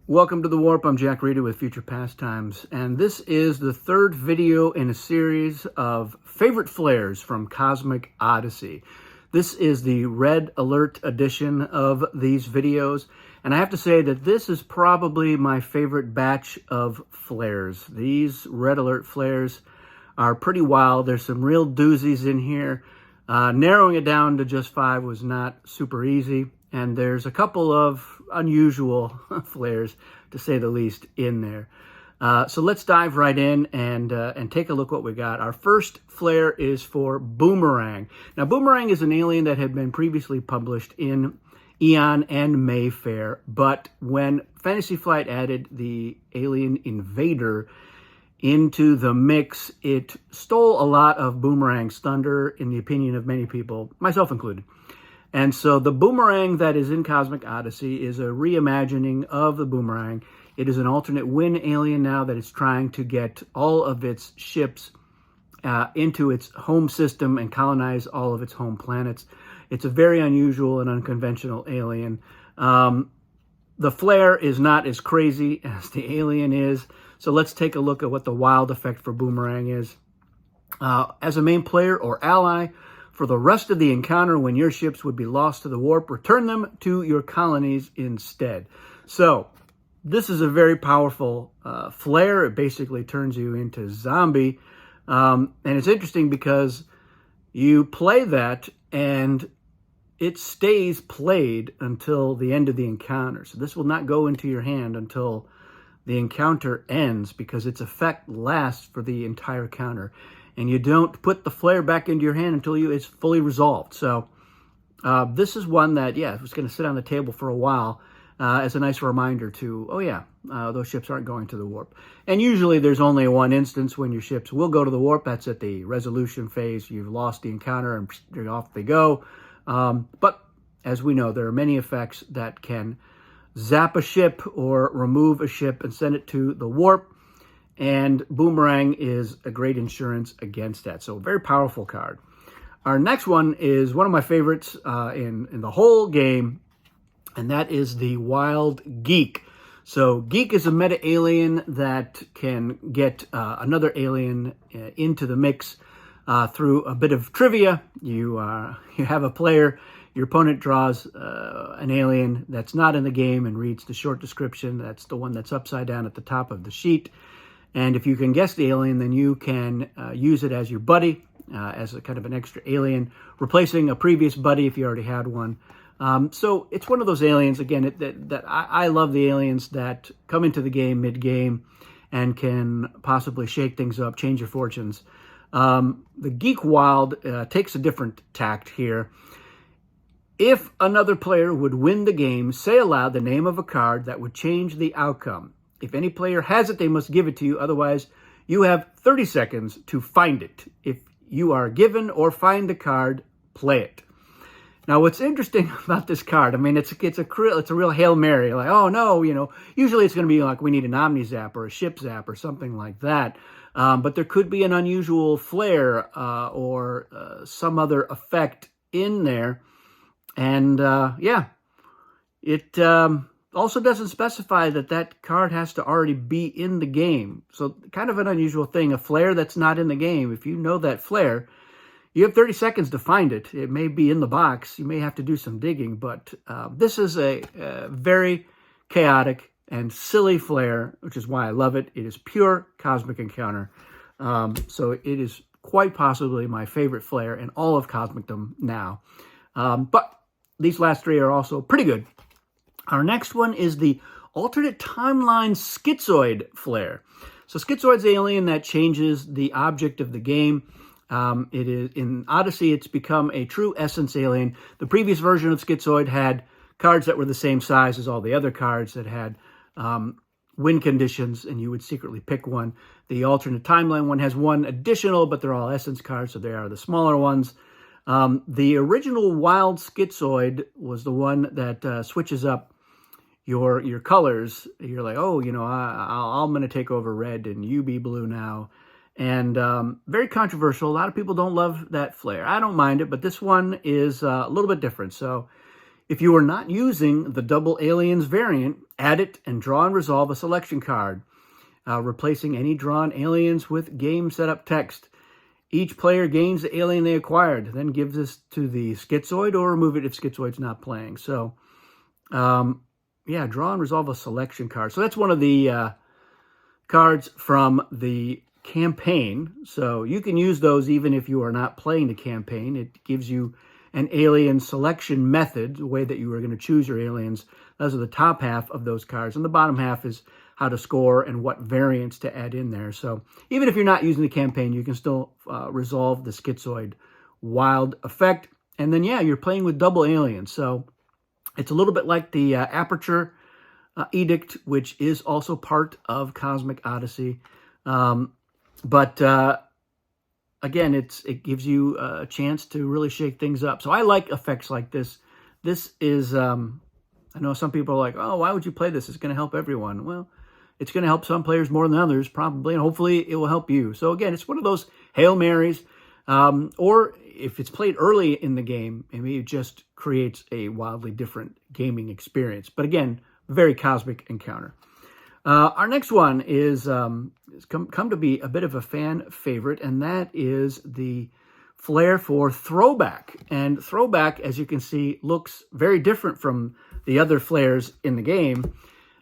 Welcome to The Warp. I'm Jack Reeder with Future Pastimes, and this is the third video in a series of favorite flares from Cosmic Odyssey. This is the Red Alert edition of these videos, and I have to say that this is probably my favorite batch of flares. These Red Alert flares are pretty wild. There's some real doozies in here. Narrowing it down to just 5 was not super easy, and there's a couple of unusual flares, to say the least, in there. So let's dive right in and take a look what we got. Our first flare is for Boomerang. Now, Boomerang is an alien that had been previously published in Eon and Mayfair, but when Fantasy Flight added the Alien Invader into the mix, it stole a lot of Boomerang's thunder, in the opinion of many people, myself included. And so the Boomerang that is in Cosmic Odyssey is a reimagining of the Boomerang. It is an alternate win alien now that is trying to get all of its ships into its home system and colonize all of its home planets. It's a very unusual and unconventional alien. The flare is not as crazy as the alien is. So let's take a look at what the wild effect for Boomerang is. As a main player or ally, for the rest of the encounter, when your ships would be lost to the warp, return them to your colonies instead. So this is a very powerful flare. It basically turns you into zombie. And it's interesting because you play that and it stays played until the end of the encounter. So this will not go into your hand until the encounter ends, because its effect lasts for the entire encounter. And you don't put the flare back into your hand until it's fully resolved. So this is one that, yeah, was going to sit on the table for a while as a nice reminder to, oh yeah, those ships aren't going to the warp. And usually there's only one instance when your ships will go to the warp. That's at the resolution phase. You've lost the encounter and off they go. But as we know, there are many effects that can zap a ship or remove a ship and send it to the warp. And Boomerang is a great insurance against that. So a very powerful card. Our next one is one of my favorites in the whole game, and that is the Wild Geek. So Geek is a meta alien that can get another alien into the mix through a bit of trivia. You have a player, your opponent draws an alien that's not in the game and reads the short description. That's the one that's upside down at the top of the sheet. And if you can guess the alien, then you can use it as your buddy, as a kind of an extra alien, replacing a previous buddy if you already had one. So it's one of those aliens, again, that I love the aliens that come into the game mid-game and can possibly shake things up, change your fortunes. The Geek Wild takes a different tact here. If another player would win the game, say aloud the name of a card that would change the outcome. If any player has it, they must give it to you. Otherwise, you have 30 seconds to find it. If you are given or find the card, play it. Now, what's interesting about this card, I mean, it's a real Hail Mary. Like, oh, no, usually it's going to be like we need an Omni Zap or a Ship Zap or something like that. But there could be an unusual flare or some other effect in there. And, yeah, it also doesn't specify that card has to already be in the game. So kind of an unusual thing, a flare that's not in the game. If you know that flare, you have 30 seconds to find it. It may be in the box. You may have to do some digging, but this is a very chaotic and silly flare, which is why I love it. It is pure Cosmic Encounter. So it is quite possibly my favorite flare in all of Cosmicdom now. But these last three are also pretty good. Our next one is the alternate timeline Schizoid flare. So Schizoid's the alien that changes the object of the game. It is in Odyssey, it's become a true essence alien. The previous version of Schizoid had cards that were the same size as all the other cards that had win conditions, and you would secretly pick one. The alternate timeline one has one additional, but they're all essence cards, so they are the smaller ones. The original Wild Schizoid was the one that switches up your colors. You're like, oh, I'm going to take over red and you be blue now. And very controversial. A lot of people don't love that flare. I don't mind it, but this one is a little bit different. So If you are not using the double aliens variant, add it and draw and resolve a selection card, replacing any drawn aliens with game setup text. Each player gains the alien they acquired, then gives this to the Schizoid or remove it if Schizoid's not playing. So, yeah, draw and resolve a selection card. So that's one of the cards from the campaign. So you can use those even if you are not playing the campaign. It gives you an alien selection method, the way that you are going to choose your aliens. Those are the top half of those cards. And the bottom half is how to score and what variants to add in there. So even if you're not using the campaign, you can still resolve the Schizoid wild effect. And then, yeah, you're playing with double aliens. So it's a little bit like the Aperture Edict, which is also part of Cosmic Odyssey. Again, it gives you a chance to really shake things up. So I like effects like this. This is, I know some people are like, oh, why would you play this? It's going to help everyone. Well, it's going to help some players more than others, probably, and hopefully it will help you. So again, it's one of those Hail Marys, or if it's played early in the game, maybe it just creates a wildly different gaming experience. But again, very cosmic encounter. Our next one is come to be a bit of a fan favorite, and that is the flair for Throwback. And Throwback, as you can see, looks very different from the other flares in the game,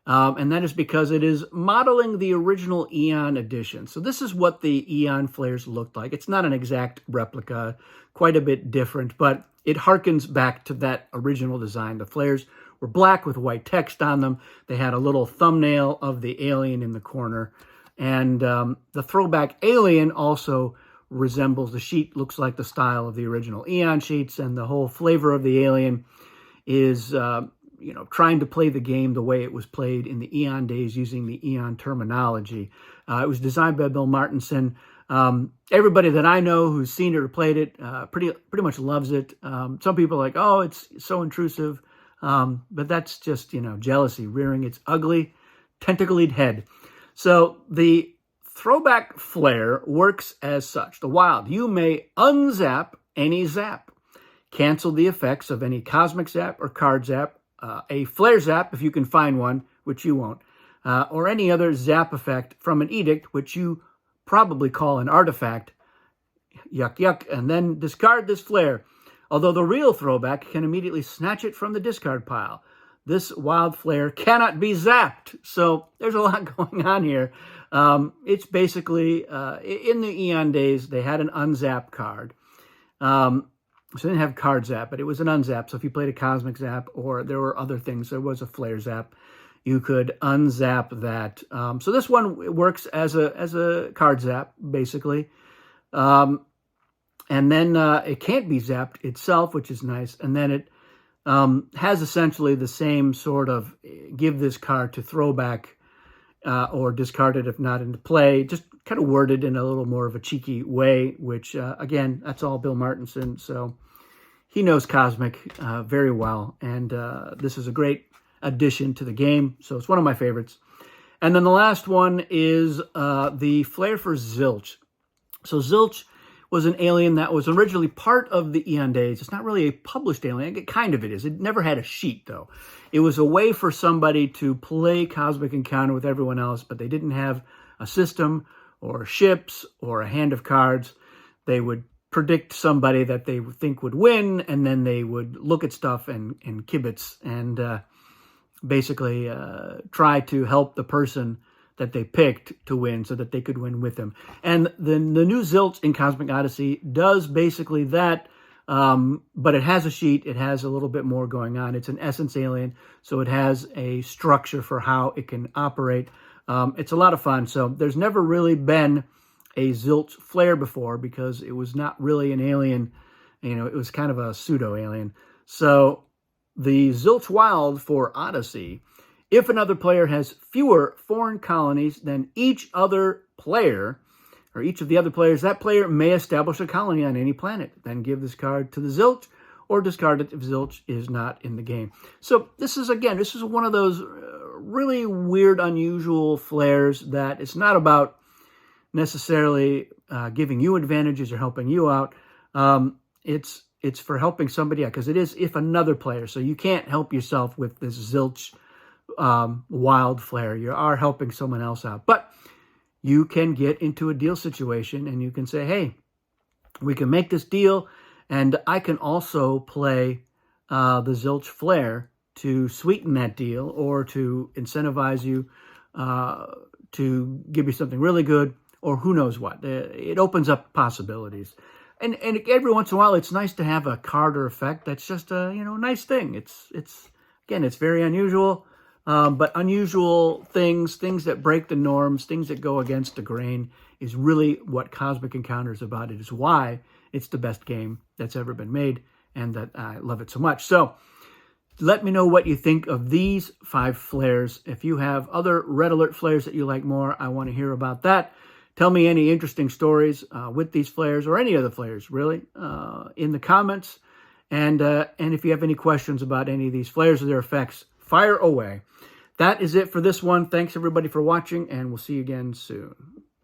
and that is because it is modeling the original Eon edition. So this is what the Eon flares looked like. It's not an exact replica, quite a bit different, but it harkens back to that original design. The flares were black with white text on them. They had a little thumbnail of the alien in the corner. And the Throwback alien also resembles, the sheet looks like the style of the original Eon sheets, and the whole flavor of the alien is, trying to play the game the way it was played in the Eon days using the Eon terminology. It was designed by Bill Martinson. Everybody that I know who's seen it or played it pretty much loves it. Some people are like, oh, it's so intrusive. But that's just, jealousy rearing its ugly, tentacled head. So the Throwback flare works as such. The wild, you may unzap any zap, cancel the effects of any cosmic zap or card zap, a flare zap if you can find one, which you won't, or any other zap effect from an edict, which you probably call an artifact, yuck, yuck, and then discard this flare. Although the real Throwback can immediately snatch it from the discard pile. This wild flare cannot be zapped. So there's a lot going on here. It's basically, in the Eon days, they had an unzap card. So they didn't have card zap, but it was an unzap. So if you played a cosmic zap, or there were other things, there was a flare zap, you could unzap that. So this one works as a card zap, basically. And then it can't be zapped itself, which is nice. And then it has essentially the same sort of give this card to Throwback or discard it if not into play. Just kind of worded in a little more of a cheeky way, which, again, that's all Bill Martinson. So he knows Cosmic very well. And this is a great addition to the game. So it's one of my favorites. And then the last one is the flair for Zilch. So Zilch was an alien that was originally part of the Eon days. It's not really a published alien. It kind of it is. It never had a sheet, though. It was a way for somebody to play Cosmic Encounter with everyone else, but they didn't have a system or ships or a hand of cards. They would predict somebody that they think would win, and then they would look at stuff and kibitz and basically try to help the person that they picked to win so that they could win with them. And the new Zilch in Cosmic Odyssey does basically that, but it has a sheet. It has a little bit more going on. It's an essence alien, so it has a structure for how it can operate. It's a lot of fun. So there's never really been a Zilch flare before because it was not really an alien. It was kind of a pseudo-alien. So the Zilch Wild for Odyssey, if another player has fewer foreign colonies than each other player, or each of the other players, that player may establish a colony on any planet. Then give this card to the Zilch, or discard it if Zilch is not in the game. So this is one of those really weird, unusual flares that it's not about necessarily giving you advantages or helping you out. It's it's for helping somebody out, because it is if another player. So you can't help yourself with this zilch wild flare. You are helping someone else out. But you can get into a deal situation and you can say, hey, we can make this deal, and I can also play the zilch flare to sweeten that deal or to incentivize you to give you something really good, or who knows what. It opens up possibilities. And every once in a while, it's nice to have a card or effect that's just a nice thing. It's again, it's very unusual, but unusual things that break the norms, things that go against the grain, is really what Cosmic Encounter is about. It is why it's the best game that's ever been made, and that I love it so much. So let me know what you think of these 5 flares. If you have other Red Alert flares that you like more, I want to hear about that. Tell me any interesting stories with these flares, or any other flares, really, in the comments. And if you have any questions about any of these flares or their effects, fire away. That is it for this one. Thanks, everybody, for watching, and we'll see you again soon.